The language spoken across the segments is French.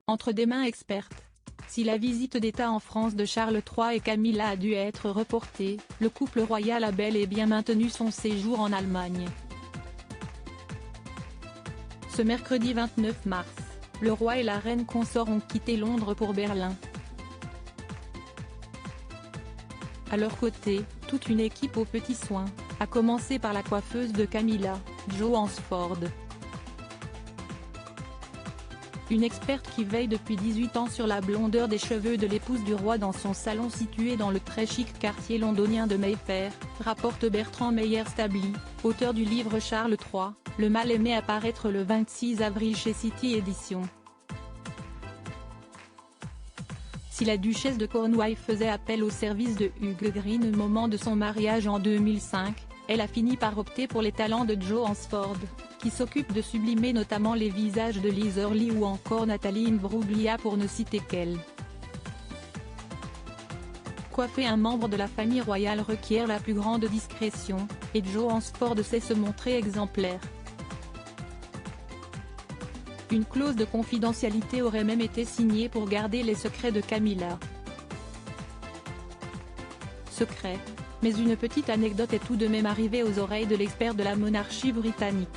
entre des mains expertes. Si la visite d'État en France de Charles III et Camilla a dû être reportée, le couple royal a bel et bien maintenu son séjour en Allemagne. Ce mercredi 29 mars, le roi et la reine consort ont quitté Londres pour Berlin. À leur côté, toute une équipe aux petits soins, à commencer par la coiffeuse de Camilla, Jo Hansford. Une experte qui veille depuis 18 ans sur la blondeur des cheveux de l'épouse du roi dans son salon situé dans le très chic quartier londonien de Mayfair, rapporte Bertrand Meyer-Stably, auteur du livre Charles III, le mal-aimé à paraître le 26 avril chez City Éditions. Si la duchesse de Cornouailles faisait appel au service de Hugh Green au moment de son mariage en 2005, elle a fini par opter pour les talents de Jo Hansford, qui s'occupe de sublimer notamment les visages de Liz Hurley ou encore Nathalie Imbruglia pour ne citer qu'elle. Coiffer un membre de la famille royale requiert la plus grande discrétion, et Jo Hansford sait se montrer exemplaire. Une clause de confidentialité aurait même été signée pour garder les secrets de Camilla. Secret. Mais une petite anecdote est tout de même arrivée aux oreilles de l'expert de la monarchie britannique.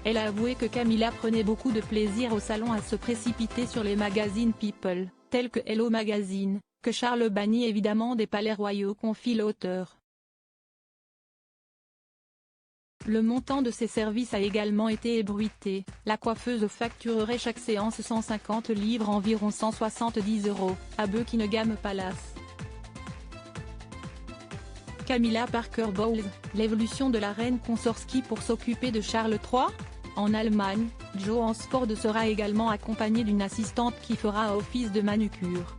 Elle a avoué que Camilla prenait beaucoup de plaisir au salon à se précipiter sur les magazines People, tels que Hello Magazine, que Charles bannit évidemment des palais royaux, confie l'auteur. Le montant de ces services a également été ébruité, la coiffeuse facturerait chaque séance 150 livres environ 170 €, à Buckingham Palace. Camilla Parker Bowles, l'évolution de la reine consortie pour s'occuper de Charles III ? En Allemagne, Jo Hansford sera également accompagnée d'une assistante qui fera office de manucure.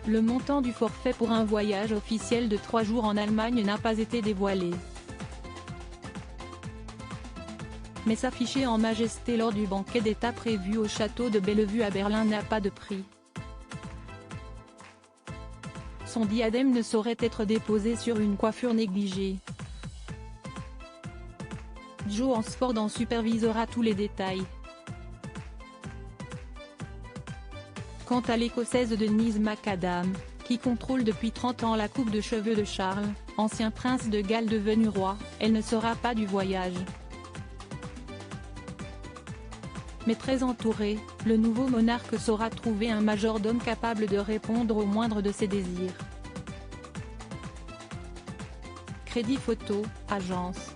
Le montant du forfait pour un voyage officiel de 3 jours en Allemagne n'a pas été dévoilé. Mais s'afficher en majesté lors du banquet d'État prévu au château de Bellevue à Berlin n'a pas de prix. Son diadème ne saurait être déposé sur une coiffure négligée. Jo Hansford en supervisera tous les détails. Quant à l'Écossaise Denise McAdam, qui contrôle depuis 30 ans la coupe de cheveux de Charles, ancien prince de Galles devenu roi, elle ne sera pas du voyage. Mais très entouré, le nouveau monarque saura trouver un majordome capable de répondre au moindre de ses désirs. Crédit Photo, agence.